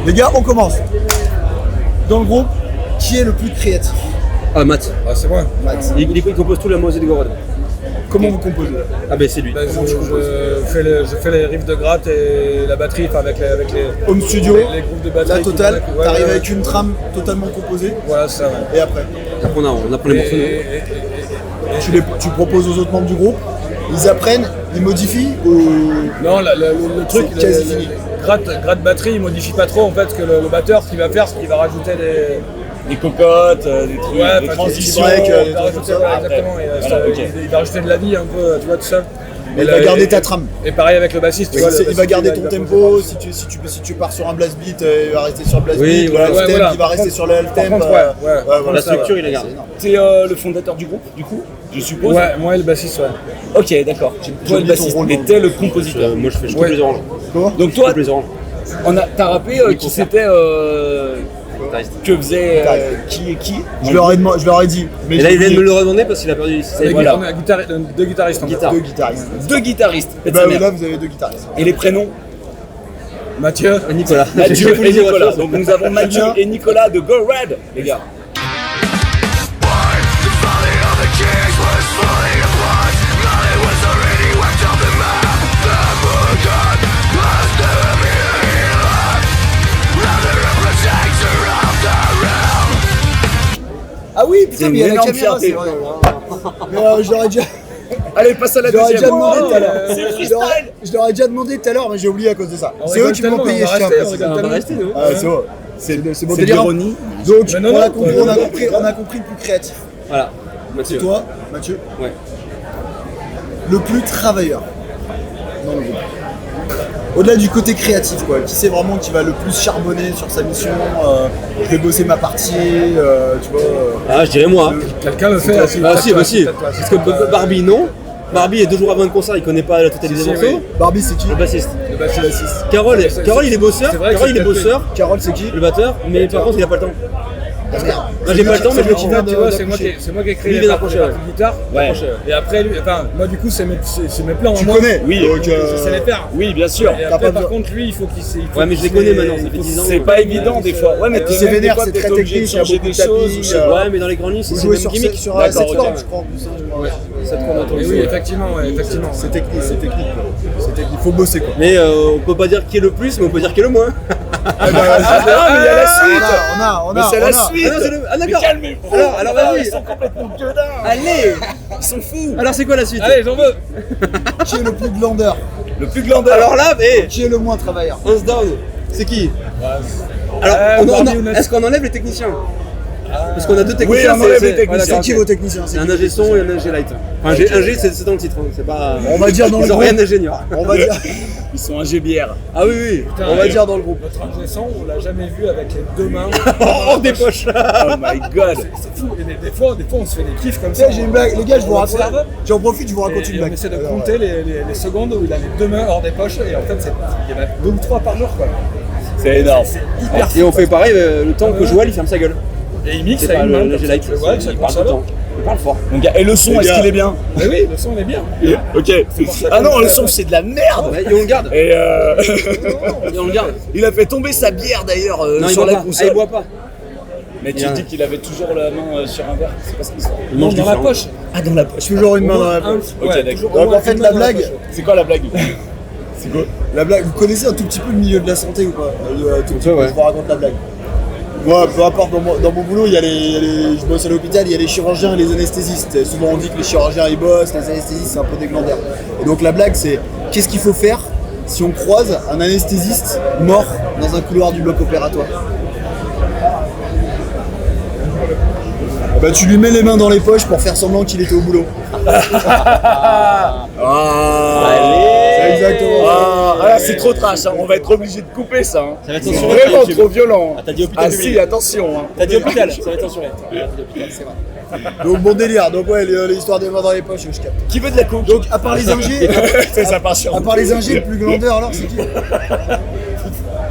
Les gars, on commence. Dans le groupe, qui est le plus créatif? Ah, Matt. Ah, c'est moi. Matt. Il compose tout la musique de Gorod. Comment vous composez? Ah, ben c'est lui. Je fais les riffs de gratte et la batterie, enfin avec les Home studio, les groupes de batterie. la totale, Ouais, t'arrives ouais. avec une trame totalement composée. Voilà, c'est ça. Ouais. Et après, Après, on apprend les morceaux. nous. tu proposes aux autres membres du groupe, ils apprennent, ils modifient ou... Non, le truc, C'est quasi fini. gratte batterie, il modifie pas trop en fait, que le batteur, ce qu'il va faire, c'est qu'il va rajouter des cocottes, des trucs, des transitions, breaks, il des va trucs rajouter, comme ça. exactement, et, Voilà, ok. il va rajouter de la vie un peu, tu vois, tout ça. Mais il va garder ta trame. Et pareil avec le bassiste, tu vois. Il va garder ton tempo, si tu pars sur un blast beat, il va rester sur le blast Oui, beat, voilà. le Ouais, thème, voilà. il va rester sur le Par thème. contre, voilà. La ça, structure, il la garde. T'es le fondateur du groupe, du coup, je suppose. Ouais, moi et le bassiste, ouais. Ok, d'accord. Toi le oublié ton bassiste, rôle mais dans le t'es le compositeur. Moi, je coupe les oranges. Comment? Donc Je toi, coupe les oranges. t'as rappelé qui c'était, que faisait qui. Je leur ai dit. Mais Et là, j'ai il vient de me oublié. le redemander parce qu'il a perdu. Et voilà. on a deux guitaristes en fait. Guitare. Deux guitaristes. Deux guitaristes. Et Faites sa bah mère. là, vous avez deux guitaristes. Et les prénoms Mathieu. Nicolas. Mathieu Faut et lui dire autre Nicolas. chose. Donc nous avons Mathieu et Nicolas de Go Red, les gars. Ah oui, putain, C'est mais il y a une la énorme caméra, fierté. c'est vrai. Mais je leur ai déjà... Allez, passe à la Je leur ai deuxième. déjà demandé tout à l'heure. C'est freestyle. Je leur ai déjà demandé tout à l'heure, mais j'ai oublié à cause de ça. On C'est eux rigole qui m'ont tellement, payé, on va je tiens à rester, préciser. on On rigole va rester, nous. Ah, c'est vrai. C'est mon C'est délire. l'ironie. Donc, Mais non, on a non, compris, non, on a non, compris, on a compris le plus créatif. Voilà. C'est Mathieu. toi, Mathieu, Ouais. le plus travailleur dans le groupe. Au-delà du côté créatif, quoi, qui sait vraiment qui va le plus charbonner sur sa mission, je vais bosser ma partie, tu vois. Ah, je dirais moi. Quelqu'un le fait aussi. Ah, si, Peut-être aussi. toi, peut-être toi. Parce que Barbie, non. Barbie est 2 jours avant le concert, il connaît pas la totalité Si, des si, morceaux. oui. Barbie, c'est qui? Le bassiste. Le bassiste. Carole, C'est- il est bosseur. c'est vrai que Carole, il est c'est bosseur. Carole, c'est qui? Le batteur. Mais par contre, il a pas le temps. Ah, merde. Moi, j'ai pas le temps, mais je le C'est kiffe. lui En fait, qui tu vois, vient c'est moi qui ai créé Lui, il les vient parties d'approcher, de guitare. Ouais. Et après, lui, enfin, moi, du coup, c'est mes plans. Tu moi. connais? Oui, Donc, Je sais les faire. Oui, bien sûr. Et T'as après, pas par besoin- contre, lui, il faut qu'il sait. Ouais, mais je les connais maintenant, ça fait 10 ans. C'est pas évident des fois. Ouais, mais Ouais, tu c'est sais, des vénère, fois, c'est t'es très obligé de technique, il y a changer beaucoup des de tapis, choses. il y a- Ouais, mais dans les grandes lignes, c'est Vous le jouez même sur gimmick. sur D'accord, cette corde, ok. je crois, en plus, hein, je crois. Ça tourne autour Mais du oui, sol. effectivement, ouais, effectivement. C'est technique, c'est technique, quoi. C'est technique, faut bosser, quoi. Mais on peut pas dire qui est le plus, mais on peut dire qui est le moins. Ah, mais il y a la suite. On Mais a. c'est la suite. Ah non, c'est le- ah, d'accord. Mais calmez-vous. Alors, vas-y. Ils sont complètement gueudins. Allez. Ils sont fous. Alors c'est quoi la suite? Allez, j'en veux. Qui est le plus glandeur? Le plus glandeur. Alors là, Qui est le moins travailleur? Hands down, c'est qui? Alors, Barbie ou Nathan. est-ce qu'on enlève les techniciens? Parce qu'on a deux Oui, techniciens. on enlève les voilà, techniciens. C'est qui ok. vos techniciens? C'est un ingé son et un ingé light. Enfin, un G, c'est dans le titre, hein, c'est pas. On va dire dans le Ils ont rien groupe. d'ingénieur. On va dire. Ils sont un bière. Ah oui, oui. On va dire dans le groupe. Notre ingé son, on l'a jamais vu avec les deux mains. Oh, des poches. Oh my god. C'est fou. Et des fois, on se fait des kiffs comme Tu ça. sais, j'ai une blague. Les gars, je vous On raconte. observe. J'en profite, je vous raconte une Et on blague. essaie de compter les secondes où il a les deux mains hors des poches. Et en fait, il y en a 2 ou 3 par jour, quoi. C'est énorme. Hyper Et on fait pareil le temps que Joël il ferme sa gueule. Et il mixe C'est avec pas une main. le ingé light. Tu le vois, Il chaque parle tout le console. temps. Il parle fort. Donc, et le son, est-ce qu'il est bien? Mais oui, le son il est bien. Ok. Ah non, le son, c'est de la merde. Ouais, et on le garde. Et Et on le garde. il a fait tomber sa bière d'ailleurs Non, il sur boit la pas. Ah, console. il boit pas. Mais tu dis qu'il avait toujours la main sur un verre. C'est pas ce qu'il se Il mange dans la différent. poche. Ah, dans la poche. Je fais genre une main dans la Un- poche. Ok, ouais, d'accord. toujours au Donc moins en fait, une la main dans la blague, poche. C'est quoi la blague? c'est quoi? La blague, vous connaissez un tout petit peu le milieu de la santé ou pas? Tout petit peu, ouais. je vous raconte la blague. Moi, peu importe, dans mon boulot, je bosse à l'hôpital, il y a les chirurgiens et les anesthésistes. Et souvent on dit que les chirurgiens ils bossent, les anesthésistes c'est un peu des glandeurs. Et donc la blague c'est, qu'est-ce qu'il faut faire si on croise un anesthésiste mort dans un couloir du bloc opératoire? Bah tu lui mets les mains dans les poches pour faire semblant qu'il était au boulot. C'est exactement ça. Ah là, c'est trop trash, hein. On va être obligé de couper ça. Hein. Ça va être C'est censuré vraiment sur YouTube. trop violent. Ah, t'as dit hôpital Ah public. si, attention. Hein. T'as dit hôpital, ça va être censuré. Donc bon délire, donc ouais, l'histoire des mains dans les poches, je capte. Qui veut de la coupe? Donc à part les ingés, C'est ça part sur. à part les ingés, le plus glandeur alors c'est qui?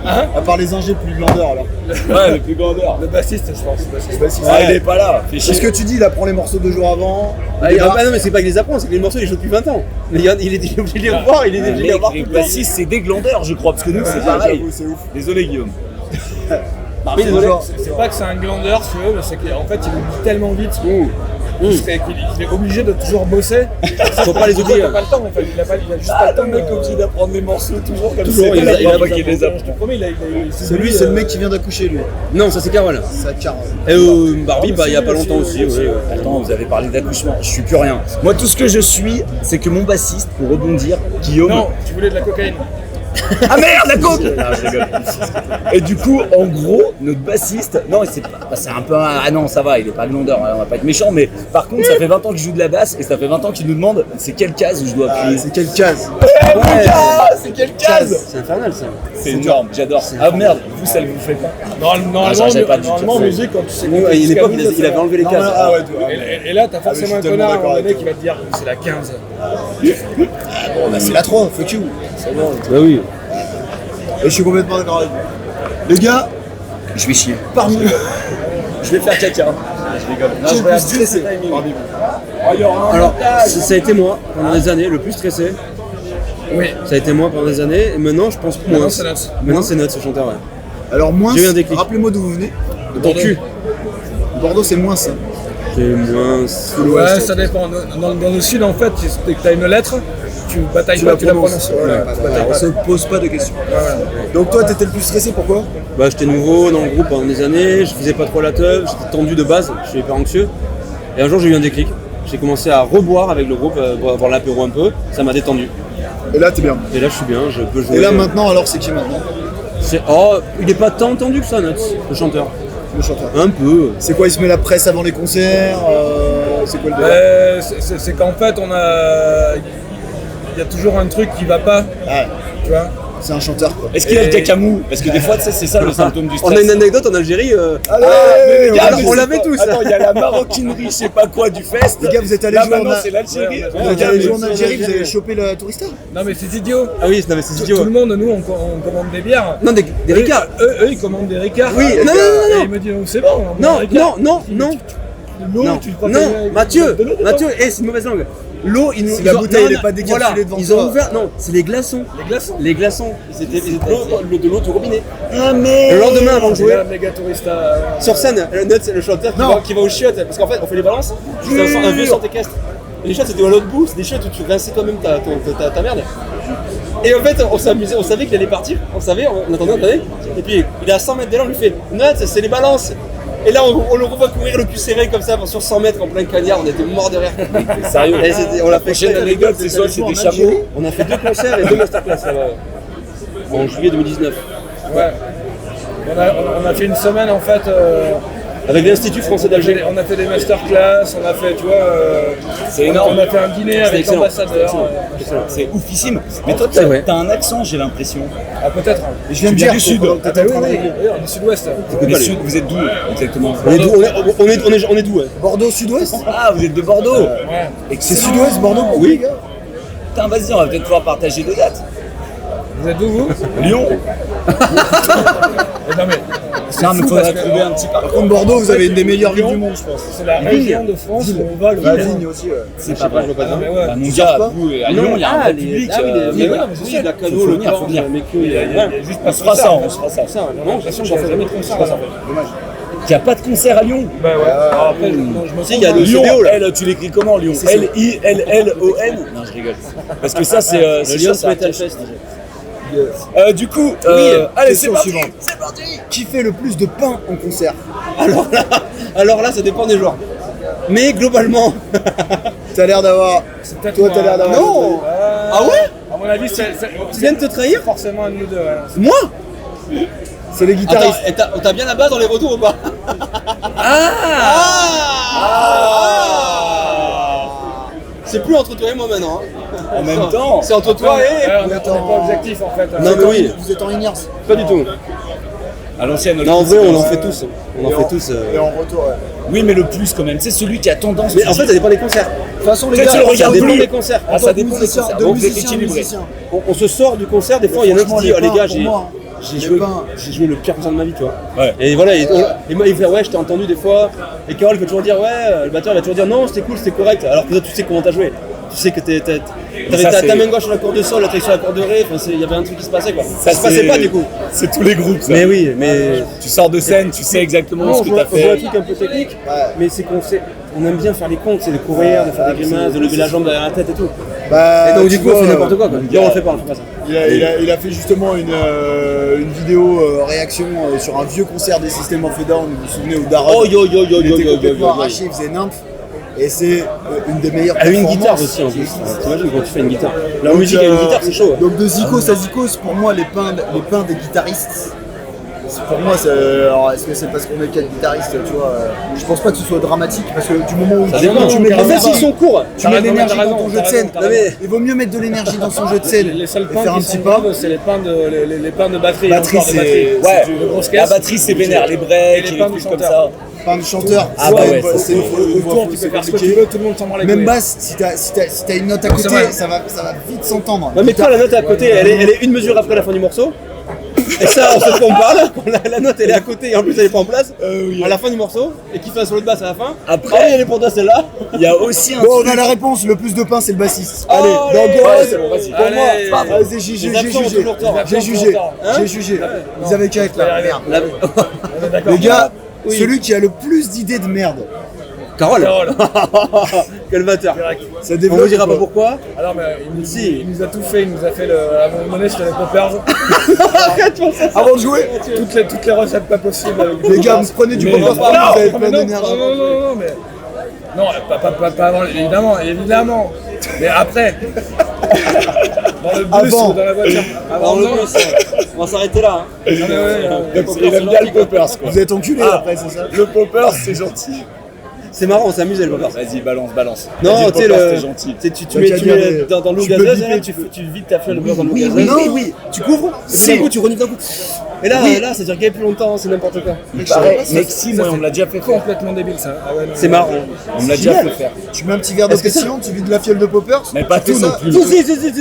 À part les ingés, le plus glandeur alors. Ouais, le plus grandeur. Le bassiste, je pense. le bassiste. Bah, si, Ah, c'est- il est pas là. Fais C'est ce chier. que tu dis, il apprend les morceaux 2 jours avant. Ah, non, mais c'est pas qu'il les apprend, c'est que les morceaux il les joue depuis 20 ans. Mais il est obligé de les revoir, il est obligé de les revoir tout Les le temps. bassistes, c'est des glandeurs, je crois, parce que nous, c'est Ah, pareil. j'avoue, c'est ouf. Désolé, Guillaume. Barbie, désolé. C'est pas que c'est un glandeur, si tu veux, mais c'est qu'en fait, il oublie tellement vite qu'il est obligé de toujours bosser. Faut pas les oublier. Il a pas le temps, en fait. Il a juste pas le temps. Le mec obligé d'apprendre des morceaux toujours comme Toujours, ça. il a pas qu'il les apprend. Je te promets, C'est lui, c'est le mec qui vient d'accoucher, lui. Non, ça c'est Carole. Ça Carole. Et Barbie, il y a pas longtemps aussi. Attends, vous avez parlé d'accouchement, je suis plus rien. Moi, tout ce que je suis, c'est que mon bassiste, pour rebondir, Guillaume. Non, tu voulais de la cocaïne. Ah merde, la coke. Non, je rigole. Et du coup, en gros, notre bassiste, non, c'est un peu ah non, ça va, il est pas glandeur, on va pas être méchant, mais par contre, ça fait 20 ans que je joue de la basse et ça fait 20 ans qu'il nous demande c'est quelle case où je dois appuyer. C'est quelle case? C'est quelle case? C'est infernal ça. C'est énorme, j'adore. Ah merde, vous, ça ne vous fait pas. Normalement, j'avais pas dit normalement, que- musique, quand tu sais À une époque, il avait enlevé les cases. Ah ouais, toi. Et là, t'as forcément je suis un tellement connard à un d'accord moment avec donné toi. qui va te dire c'est la 15. Bon, bah c'est la 3, fuck you. Bah oui. Et je suis complètement d'accord avec vous. Les gars, Je vais chier. parmi eux, Je vais faire caca. Je rigole. Non, qui je est le plus regarde stressé timing. parmi vous? Alors, ça a été moi pendant des années, le plus stressé. Oui. Ça a été moi pendant des années, et maintenant je pense moins. Maintenant, c'est Nuts. Maintenant c'est Nuts, ce chanteur, ouais. Alors, moins, J'ai eu un déclic. rappelez-moi d'où vous venez. Ton cul. Bordeaux, c'est moins ça. C'est moins. Ouais, ça dépend. Dans le sud, en fait, dès que t'as une lettre, tu batailles pas, tu la prononces. On se pose pas de questions. Donc, toi, t'étais le plus stressé, pourquoi? Bah, j'étais nouveau dans le groupe pendant des années, je faisais pas trop la teuf, j'étais tendu de base, je suis hyper anxieux. Et un jour j'ai eu un déclic. J'ai commencé à reboire avec le groupe pour avoir l'apéro un peu, ça m'a détendu. Et là, t'es bien. Et là je suis bien, je peux jouer. Et là, maintenant, alors, c'est qui maintenant? Il est pas tant tendu que ça, Nuts, le chanteur. Le chanteur. Un peu. C'est quoi, il se met la presse avant les concerts? C'est quoi le délire? C'est qu'en fait, il y a toujours un truc qui va pas, Ouais, tu vois. c'est un chanteur, quoi. Est-ce qu'il a le cacamou? Parce que des fois, tu sais, c'est ça le symptôme du On stress. a une anecdote en Algérie. Allez, Les gars, on l'avait tous. Attends, il y a la maroquinerie, je sais pas quoi du fest. Les gars, vous êtes allés Là jouer en maintenant, c'est l'Algérie. Ouais, Vous êtes allé jouer en mais- Algérie, vous avez chopé la tourista? Non, mais c'est idiot. Ah oui, non mais c'est Tout idiot. le monde, nous, on commande des bières. Non, des Ricards. Eux, ils commandent des Ricards. Oui, non, non, non, Et ils me disent, c'est bon. on Non, boit des Ricards. non, non. L'eau, Non, tu le prends non, avec- Mathieu, de l'eau dedans. Mathieu, c'est une mauvaise langue. L'eau, ils nous. Si la ils ont- bouteille, non, elle est non, pas décapsulée voilà, devant ils toi. ont ouvert. Non, c'est les glaçons. Les glaçons. Les glaçons. Ils étaient de l'eau du robinet. Ah, mais. Le lendemain, avant de C'est jouer, la méga tourista. sur scène, le Nuts, c'est le chanteur qui va aux chiottes. Parce qu'en fait, on fait les balances. C'est un vieux centre équestre. Et les chiottes, c'était à l'autre bout. C'est des chiottes où tu rinçais toi-même ta merde. Et en fait, on s'amusait, on savait qu'il allait partir. On attendait. Et puis, il est à 100 mètres de là, on lui fait Nuts, c'est les balances. Et là, on le revoit courir le cul serré comme ça sur 100 mètres en plein cagnard. On était morts de rire. Sérieux. Et on l'a fait. Prochaine anecdote, c'est soit c'est des chameaux. On a fait 2 concerts et 2 masterclass là-bas. En juillet 2019. Ouais. On a fait une semaine en fait. Avec l'Institut français d'Alger. On a fait des masterclass, on a fait, tu vois. C'est énorme. On a fait un dîner avec excellent. l'ambassadeur. C'est oufissime. Mais toi, C'est vrai. t'as un accent, j'ai l'impression. Ah, peut-être. Je viens de Tu viens dire du sud. pendant que t'étais en train de Oui, régler. on est sud-ouest. Les Sud, vous êtes d'où exactement? On est d'où on est d'où, ouais. Bordeaux sud-ouest? Ah, vous êtes de Bordeaux. Ouais. C'est sud-ouest, Bordeaux pour vous, les gars? Putain, vas-y, on va peut-être pouvoir partager 2 dates. Vous êtes d'où vous? Lyon. Non mais. Non, mais fou faudrait parce que- trouver un petit Par parcours. contre, Bordeaux, vous avez une des meilleures villes du monde, je pense. C'est la région de France où on va le La plus loin. Vigne aussi, ouais. C'est pas vrai. Ah, mais ouais. Bah, mon gars, pas vous, à Lyon, il y a un vrai public. Ah oui, mais mais ouais, non, mais c'est oui, sûr. la Cano, Faut le venir, faut Corse, venir. mais que Il y a juste pas On se fera ça, on se fera ça. Non, j'ai l'impression que j'en fais jamais de concert là. Il n'y a pas de concert à Lyon. Bah ouais. Alors après, non, je me Si, il y a trompe, le hein. Lyon, CDO, là. L, tu l'écris comment Lyon? L-I-L-L-O-N. Non, je rigole. Parce que ça, c'est. Le Lyon ça, Metal Fest. Du coup, Oui, allez, question c'est parti. suivante. C'est parti. Qui fait le plus de pain en concert? Alors là, ça dépend des joueurs. Mais globalement. T'as l'air d'avoir. C'est peut-être Toi, moi, t'as l'air d'avoir. Non. Ah ouais? À mon avis, c'est Tu viens de te trahir? forcément un de nous deux. Ouais. Moi? C'est les Attends, guitaristes. et t'as bien la base dans les retours ou pas? C'est plus entre toi et moi maintenant. En même temps. C'est entre toi et. Ouais, on n'est pas objectif en fait. Non, mais oui. Vous êtes en ignars. Pas du tout. À l'ancienne. Non, en vrai, on en fait tous. On en fait tous. Et en retour, ouais. Oui, mais le plus quand même, c'est celui qui a tendance. Mais en fait, ça dépend des concerts. De toute façon, les Peut-être gars, tu le Ça regardes dépend plus. des concerts. Ah, ça dépend des musiciens, concerts. de Donc, vous êtes musiciens, équilibré. musiciens. On se sort du concert, des fois, il y en a qui Franchement, se disent, oh les les gars, pains, pour moi, j'ai les joué, pains. j'ai joué le pire concert de ma vie, tu vois. Ouais. Et voilà, et moi, il fait, ouais, je t'ai entendu des fois. Et Carole peut toujours dire, ouais, le batteur il va toujours dire, non, c'était cool, c'était correct. Alors que toi, tu sais comment t'as joué. Tu sais que t'avais ça, ta main gauche sur la corde de sol, la sur la corde de ré, enfin, il y avait un truc qui se passait quoi. Ça se passait c'est- pas du coup. C'est tous les groupes ça. Mais oui, mais. Tu sors de scène, tu sais exactement Non, ce on que voit t'as un fait. truc un peu technique, mais c'est on aime bien faire les comptes, c'est de courir, de faire des grimaces, de lever la jambe derrière la tête et tout. Bah, Et donc du tu coup on fait vois, n'importe quoi. Là on le fait pas, on fait pas ça. Il a fait justement une vidéo réaction sur un vieux concert des System of a Down, vous vous souvenez, au Daron. Oh yo yo yo Il yo était yo yo complètement yo. arraché, il faisait nymphe. Et c'est une des meilleures Elle a une guitare performances aussi en qui plus. existent. T'imagines quand tu fais une guitare. La Donc, musique et une guitare c'est chaud. Donc de Zikos à Zikos, pour moi les pains des guitaristes. Pour moi, alors est-ce que c'est parce qu'on est 4 guitaristes, tu vois je pense pas que ce soit dramatique parce que du moment où Ça tu dépend. mets de En fait l'énergie, s'ils sont courts. tu mets de l'énergie dans ton jeu de scène. t'as raison. Il vaut mieux mettre de l'énergie dans son jeu de scène Les seuls et pains faire un qui petit sont pas. graves, c'est les pains de batterie. Batterie, encore de c'est- batterie. Ouais, C'est de grosses la caisses. batterie c'est vénère, les Et breaks, les les pains de trucs comme chanteur. ça. Pain de chanteur, Ah bah ouais, ça, c'est c'est- une voix Autour, fausse, tu c'est peux faire ce que tu compliqué. veux, tout le monde s'en branle les Même couilles. basse, si t'as une note à Non, c'est côté, vrai. ça va vite s'entendre. Ouais, mais toi la note à côté, elle est une mesure après la fin du morceau. Et ça, on se trompe pas là, la note elle est à côté et en plus elle est pas en place. À la fin du morceau, et qui fait un solo de basse à la fin. Après- elle est pour toi celle-là. Il y a aussi un Bon, truc. on a la réponse, le plus de pain c'est le bassiste. Allez, donc ouais, c'est bon, vas-y. pour moi, Allez. vas-y, j'ai Les jugé, absents ont toujours tort. j'ai jugé, j'ai jugé. Ils avaient qu'à être là, merde. On est d'accord. Les gars, Oui. celui qui a le plus d'idées de merde, Carole. Carole. Quel bâtard. ça On développe. vous dira ou pas pourquoi. Alors, mais Si. il nous a tout fait, il nous a fait à un moment donné, c'était les poppers. Avant de jouer, Toutes les recettes pas possibles. avec du les gars, poppers. vous prenez du Mais- poppers, Non, vous avez mais plein non, d'énergie. non, mais. Non, pas avant, évidemment. Mais après. Dans le bus Avant. ou dans la voiture. Avant le bus, on va s'arrêter là. Non, mais ouais, Il aime bien le poppers quoi. Vous êtes enculés après, c'est ça? Le poppers c'est gentil. C'est marrant, on s'amuse le poppers. Vas-y, balance. Non, Vas-y, tu sais, poppers, c'est gentil. tu mets dans l'eau tu peux gazeuse, biper, là, tu vides ta fiole dans l'eau gazeuse. Oui. Tu couvres, et puis d'un coup tu renifles d'un coup. Et là, ça dure qu'il y a plus longtemps, c'est n'importe quoi. Pareil, Maxime, ouais, on me l'a déjà fait faire. complètement débile ça. Ah ouais, non. C'est marrant. On me l'a déjà fait faire. Tu mets un petit verre d'eau pétillante, tu vides la fiole de poppers. Mais pas tu tout fais non ça. plus.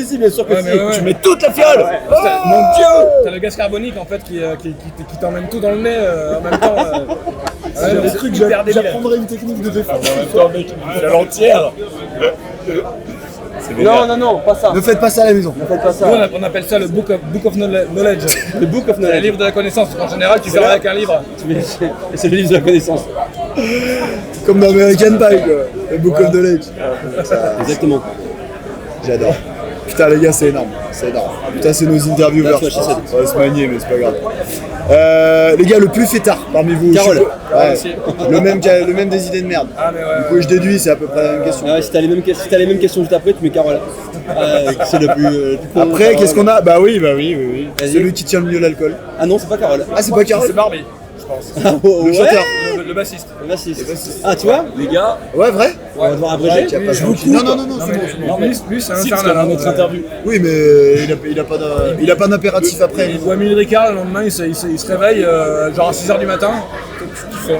Si, bien sûr que Ouais, si. mais ouais. Tu mets toute la fiole. Mon Dieu! T'as le gaz carbonique en fait qui t'emmène tout dans le nez en même temps. C'est des trucs, hyper débile. j'apprendrai une technique de défense. Attends mec, il me fait l'entière. C'est vénère. Non, pas ça. Ne faites pas ça à la maison. Ne faites pas Nous, ça. on appelle ça le book of knowledge. Le book of C'est le knowledge. livre de la connaissance. En général, tu fais avec un livre. Et c'est le livre de la connaissance. Comme dans American Pie, quoi. Le Book of Knowledge. Exactement. J'adore. Putain, les gars, c'est énorme. C'est énorme. Putain, c'est nos interviewers. Là, tu vois, On va se manier, mais c'est pas grave. Les gars, le plus fêtard parmi vous. Carole. Je sais pas. Ouais. Le même des idées de merde. Ah, mais ouais. Du coup, je déduis, c'est à peu près la même question. Ah ouais, si t'as les mêmes questions juste après, tu mets Carole. C'est le plus con, Après, Carole. qu'est-ce qu'on a? Bah oui. Vas-y. Celui qui tient le mieux l'alcool. Ah non, c'est pas Carole. Ah, c'est pas Carole? C'est Barbie, je pense. Ah, ouais. Le chanteur. Le bassiste. Le bassiste. Ah, tu vois, Les gars, Ouais, vrai? on va devoir abréger. Qui a pas je changé. vous Non, coupe. non, c'est bon. Non, mais lui, c'est un si, parce qu'on a infernal. notre interview. Oui, mais il a pas d'impératif après. Il boit 1000 Ricard, le lendemain, il se réveille genre à 6h du matin. Tu fais,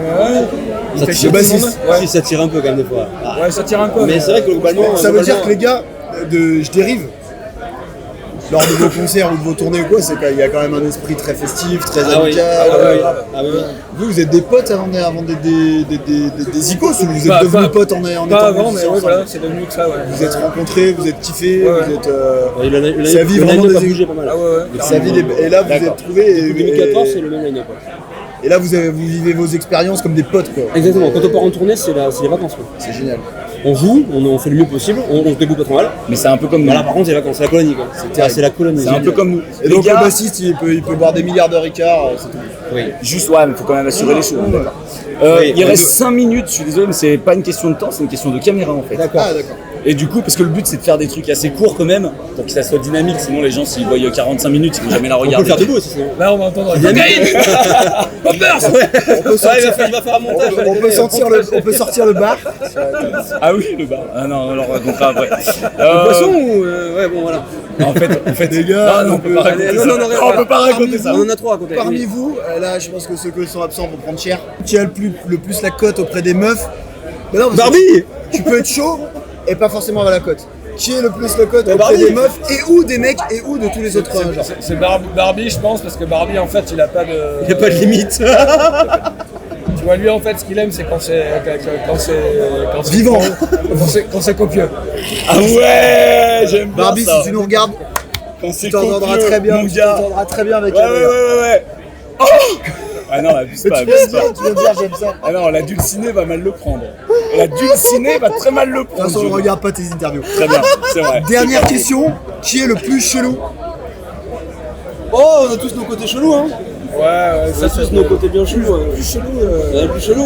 il Ça fait tire. chier tout le monde. bassiste. Si, ça tire un peu quand même des fois. Ah. Ouais, ça tire un peu. Mais c'est vrai que globalement. Ça veut dire que les gars, je dérive. Lors de vos concerts ou de vos tournées ou quoi, c'est qu'il y a quand même un esprit très festif, très Ah oui. amical. Ah oui. Vous êtes des potes avant d'être des icônes ou vous êtes Pas- devenus pas- potes en étant Pas avant, mais musiciens ouais, ensemble? voilà, c'est devenu que ça, ouais. Vous êtes rencontrés, vous êtes kiffés, Ouais. vous êtes. Sa vie vraiment a des- bougé pas mal. Ah ouais, ouais. Sa vie, et là vous D'accord. êtes trouvés Depuis 2014, c'est le même line-up. et là vous vivez vos expériences comme des potes quoi. Exactement, quand on part en tournée, c'est les vacances. Quoi. C'est génial. On joue, on fait le mieux possible, on se dégoûte pas trop mal. Mais c'est un peu comme nous. Voilà, par contre, c'est les vacances, c'est la colonie. Quoi. C'est la colonie. C'est un peu comme nous. Et Les donc gars, le bassiste il peut boire des milliards de Ricard, c'est tout. Oui. juste ouais, mais faut quand même assurer les choses. D'accord. Oui, Il oui. reste 5 minutes, je suis désolé, mais c'est pas une question de temps, c'est une question de caméra en fait. Ah d'accord. Et du coup, parce que le but c'est de faire des trucs assez courts quand même, pour que ça soit dynamique, sinon les gens s'ils voient 45 minutes, ils vont jamais la On peut le regarder. faire debout aussi, sinon. Là, on va entendre. Poppers il va faire un montage. On peut sortir le bar. Ah oui, le bar. Ah non, on leur racontera après. Le poisson ou. Ouais, bon, voilà. En fait, Les gars, non, on peut pas raconter non, ça. non, non, On peut pas raconter ça. On en a trois à côté. Parmi Oui. vous, là je pense que ceux qui sont absents vont prendre cher. Qui a le plus la cote auprès des meufs? Mais non, parce que Barbie tu peux être chaud et pas forcément avoir la cote. Qui est le plus la cote auprès Barbie. des meufs et ou des mecs et ou de tous les autres genre. C'est Barbie, je pense, parce que Barbie, en fait, il a pas de. Il n'y a pas de limite. Tu vois, lui, en fait, ce qu'il aime, c'est quand c'est Vivant. quand c'est copieux. Ah ouais, j'aime bien Barbie, ça. si tu nous regardes, Quand c'est tu t'entendras copieux, très bien. mon Tu gars. t'entendras très bien avec Ouais, elle. ouais, ouais, ouais. Oh ah non, abuse Mais pas, tu viens abuse de dire, pas. tu viens de dire, j'aime ça. Ah non, la dulcinée va mal le prendre. La dulcinée va très mal le De toute prendre. façon, on je- regarde pas tes interviews. Très bien, c'est vrai. Dernière question, qui est le plus chelou? Oh, on a tous nos côtés chelous, hein. Ouais, On a tous nos côtés bien chelous. plus chelou. Le plus chelou.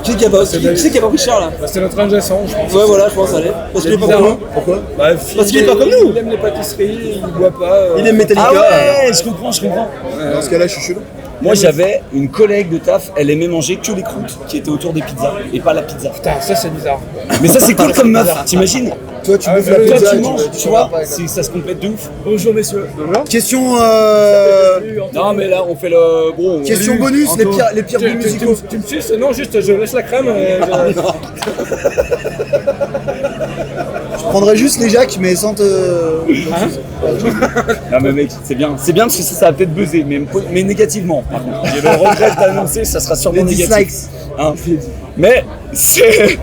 Qui c'est qui a pas Richard là? Bah, c'est notre ingé son, je pense. Ouais, voilà, je pense, allez. Parce qu'il est pas comme nous. Pourquoi? Bah, Parce qu'il est pas comme nous. Il aime les pâtisseries, il boit pas. Il aime Metallica. Ah ouais, je comprends, je comprends. Dans ce cas-là, je suis chelou. Moi j'avais une collègue de taf, elle aimait manger que les croûtes qui étaient autour des pizzas et pas la pizza. Putain, ça c'est bizarre. Mais ça c'est cool comme meuf, t'imagines? Toi, tu Ah, bouffes mais la toi, pizza Tu et manges, tu tu vois, pas avec ça. ça se complète de ouf. Bonjour messieurs. Question, Non mais là on fait le... Bon, on- question bonus, les pires goûts musicaux. Tu me suces? Non, juste je laisse la crème. Je prendrais juste les Jacques, mais sans te... Non mais mec, c'est bien parce que ça va peut-être buzzer, mais négativement par contre. J'ai le regret d'annoncer, ça sera sûrement Les négatif. dislikes. Hein. Mais c'est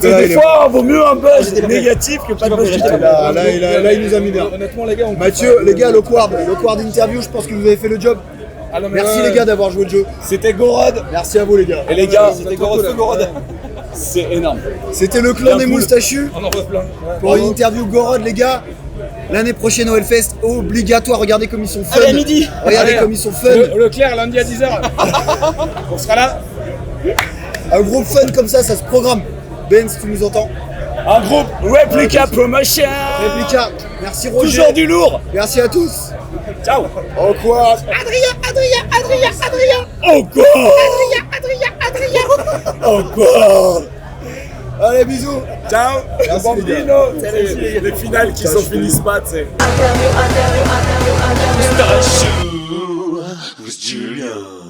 des fois vaut mieux un buzz négatif que pas de buzz. Là, il nous a mis bien. Honnêtement, les gars, on Mathieu, les gars, le quad interview, je pense que vous avez fait le job. Ah, non, mais Merci ouais, les gars d'avoir joué le jeu. C'était Gorod. Merci à vous les gars. Et les gars, C'était Gorod. c'est énorme. C'était le clan Bien des cool. moustachus on en refait plein. Ouais. pour une interview Gorod les gars. L'année prochaine au Hellfest, obligatoire, regardez comme ils sont fun. Allez, à midi. Regardez Allez, comme ils sont fun. Leclerc, lundi à 10h. On sera là. Un groupe fun comme ça se programme. Ben, si tu nous entends. Un groupe Replica Promotion. Réplica, merci Roger. Toujours du lourd. Merci à tous. Ciao. Au revoir. Encore. Allez, bisous. Ciao. Merci les gars. Bambino. C'est les finales qui s'en finissent pas, tu sais. Shoe with Julia.